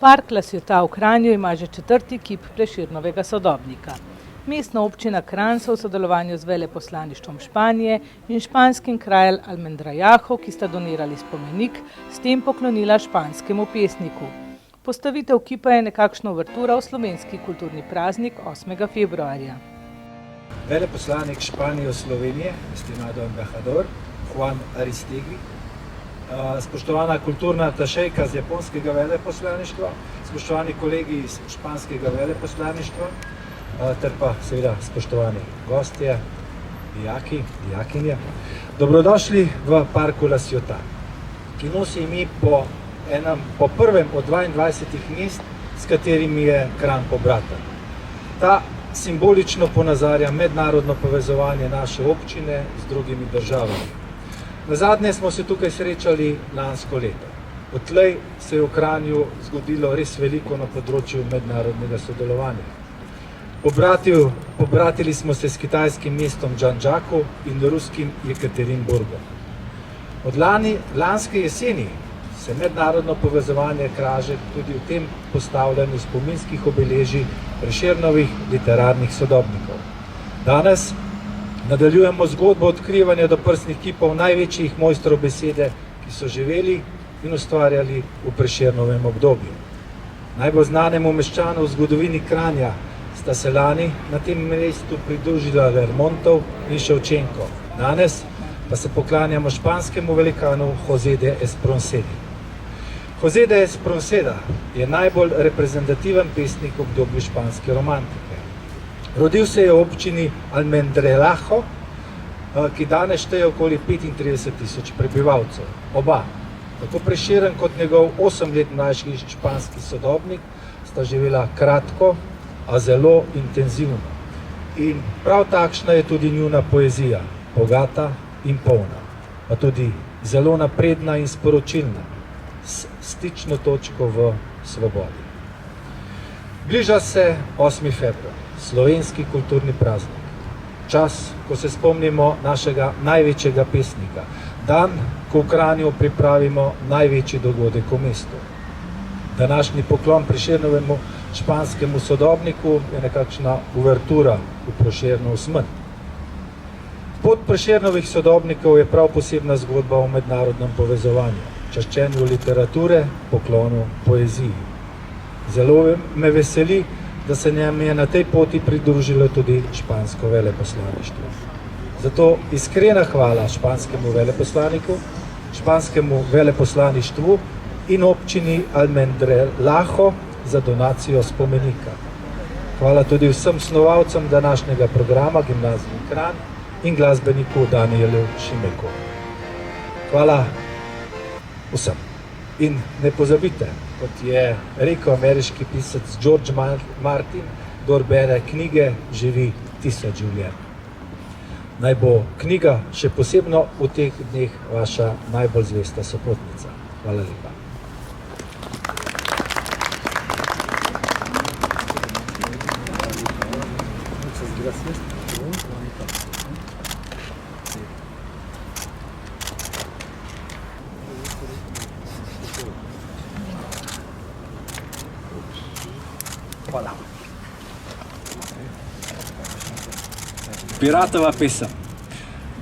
Park La Ciotat v Kranju ima že 4. kip Prešernovega sodobnika. Mestna občina Kranj so v sodelovanju z veleposlaništvom Španije in španskim kraljem Almendrajaho, ki sta donirali spomenik, s tem poklonila španskemu pesniku. Postavitev kipa je nekakšna uvertura v slovenski kulturni praznik 8. februarja. Veleposlanik Španije v Slovenije, estimado embajador Juan Aristegui, spoštovana kulturna atašejka z japonskega veleposlaništva, spoštovani kolegi iz španskega veleposlaništva, ter pa seveda spoštovani gostje, dijaki, dijakinje. Dobrodošli v Parku La Ciotat, ki nosi ime po prvem od 22 mest, s katerimi je Kranj pobratan. Ta simbolično ponazarja mednarodno povezovanje naše občine z drugimi državami. Nazadnje smo se tukaj srečali lansko leto. Odtlej se je v Kranju zgodilo res veliko na področju mednarodnega sodelovanja. Pobratili smo se s kitajskim mestom Zhangjiakou in ruskim Jekaterinburgom. Od lanske jeseni se mednarodno povezovanje kaže tudi v tem postavljanju spominskih obeležij Prešernovih literarnih sodobnikov. Danes nadaljujemo zgodbo odkrivanja doprsnih kipov največjih mojstrov besede, ki so živeli in ustvarjali v Prešernovem obdobju. Najbolj znanemu meščanu v zgodovini Kranja sta se lani na tem mestu pridružila Lermontov in Ševčenko. Danes pa se poklanjamo španskemu velikanu José de Espronceda. José de Espronceda je najbolj reprezentativen pesnik v obdobju španske romantike. Rodil se je v občini Almendrajaho, ki danes šteje okoli 35.000 prebivalcev. Oba, tako Prešeren kot njegov 8 let mlajši španski sodobnik, sta živela kratko, a zelo intenzivno. In prav takšna je tudi njuna poezija, bogata in polna, pa tudi zelo napredna in sporočilna, s stično točko v svobodi. Bliža se 8. februar, slovenski kulturni praznik. Čas, ko se spomnimo našega največjega pesnika. Dan, ko v Kranju pripravimo največji dogodek v mestu. Današnji poklon Prešernovemu španskemu sodobniku je nekakšna uvertura v Prešernov smrt. Pot Prešernovih sodobnikov je prav posebna zgodba o mednarodnem povezovanju, čaščenju literature, poklonu poeziji. Zelo me veseli, da se njem je na tej poti pridružilo tudi špansko veleposlaništvo. Zato iskrena hvala španskemu veleposlaniku, španskemu veleposlaništvu in občini Almendrajaho za donacijo spomenika. Hvala tudi vsem snovalcem današnjega programa Gimnaziji Kranj in glasbeniku Danielu Šimeku. Hvala vsem. In ne pozabite, kot je rekel ameriški pisec George Martin, kdor bere knjige, živi 1000 življenj. Naj bo knjiga še posebno v teh dneh vaša najbolj zvesta sopotnica. Hvala lepa. Hvala. Piratova pesem.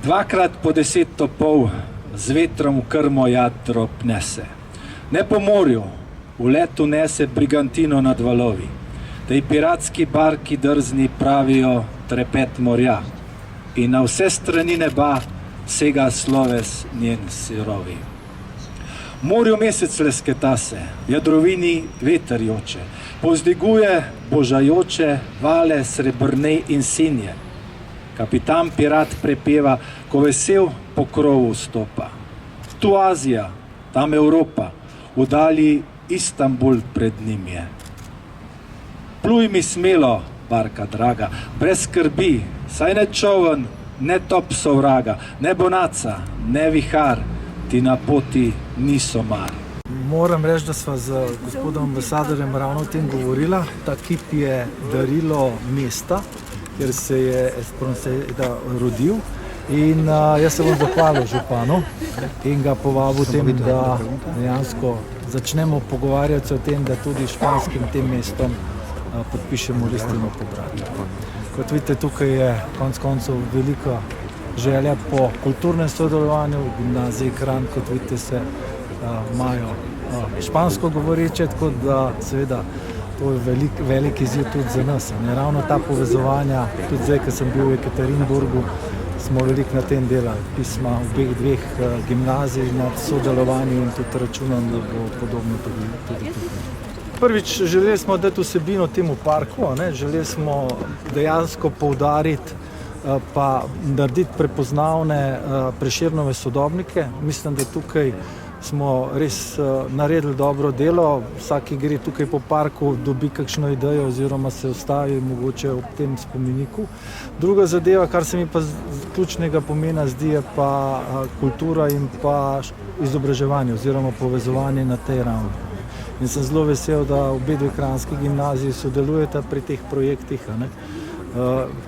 Dvakrat po 10 topov z vetrom v krmo jadro pnese. Ne po morju, v letu nese brigantino nad valovi. Tej piratski barki drzni pravijo trepet morja. In na vse strani neba sega sloves njen sirovi. V morju mesec lesketa se, v jadrovini veter joče, povzdiguje božajoče vale srebrne in sinje. Kapitan pirat prepeva, ko vesel po krovu stopa. Tu Azija, tam Evropa, v dalji Istanbul pred njim je. Pluj mi smelo, barka draga, brez skrbi, saj ne čovn, ne top sovraga, ne bonaca, ne vihar, ti na poti niso mar. Moram reči, da sva z gospodom ambasadorjem ravno o tem govorila. Ta kip je darilo mesta, kjer se je Espronceda rodil. In jaz se bom zahvalil županu in ga povabil tem, da dejansko začnemo pogovarjati se o tem, da tudi španskim tem mestom podpišemo listino povratnikov. Kot vidite, tukaj je konec koncev velika želja po kulturnem sodelovanju. V gimnaziji Kranj, kot vidite, se imajo špansko govoreče, tako da seveda to je velik izziv tudi za nas. Ravno ta povezovanja, tudi zdaj, ko sem bil v Ekaterinburgu, smo veliko na tem delali. Pisma obeh dveh gimnazij na sodelovanju in tudi računam, da bo podobno tudi tukaj. Prvič, želeli smo dati vsebino temu parku, želeli smo dejansko poudariti pa narediti prepoznavne Prešernove sodobnike. Mislim, da tukaj smo res naredili dobro delo. Vsak, ki gre tukaj po parku, dobi kakšno idejo oziroma se ustavi mogoče ob tem spomeniku. Druga zadeva, kar se mi pa ključnega pomena zdi, je pa kultura in pa izobraževanje oziroma povezovanje na tej ravni. In sem zelo vesel, da obe dve kranjski gimnaziji sodelujeta pri teh projektih.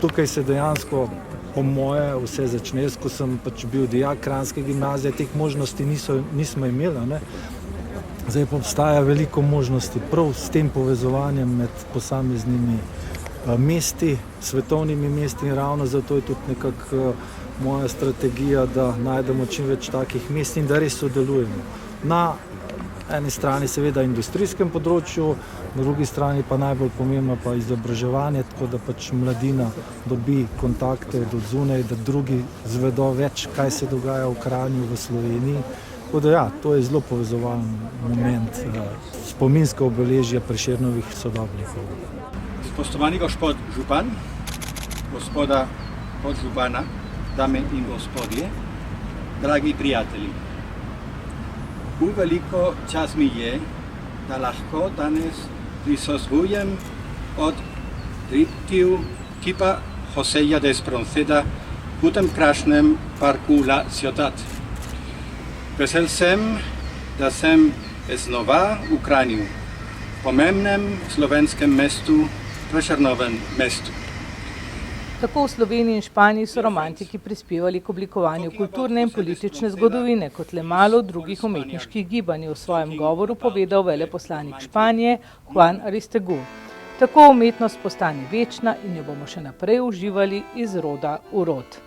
Tukaj se dejansko, po moje, vse začne. Jaz, ko sem bil dijak kranjske gimnazije, teh možnosti nismo imeli. Zdaj pa obstaja veliko možnosti prav s tem povezovanjem med posameznimi mesti, svetovnimi mesti in ravno zato je tudi nekako moja strategija, da najdemo čim več takih mest in da res sodelujemo. Na eni strani seveda industrijskem področju, na drugi strani pa najbolj pomembno pa izobraževanje, tako da mladina dobi kontakte od zunaj, da drugi zvedo več, kaj se dogaja v Kranju, v Sloveniji. Tako da ja, to je zelo povezovalen moment spominska obeležja Prešernovih sodobnikov. Spoštovani gospod župan, gospoda podžupana, dame in gospodje, dragi prijatelji. V veliko čas mi je, da lahko danes prisostvujem odkritju kipa Joseja de Espronceda v tem krasnem parku La Ciutat. Vesel sem, da sem znova v Kranju, pomembnem slovenskem mestu, Prešernovem mestu. Tako v Sloveniji in Španiji so romantiki prispevali k oblikovanju kulturne in politične zgodovine, kot le malo drugih umetniških gibanj, je v svojem govoru povedal veleposlanik Španije Juan Aristegui. Tako umetnost postane večna in jo bomo še naprej uživali iz roda v rod.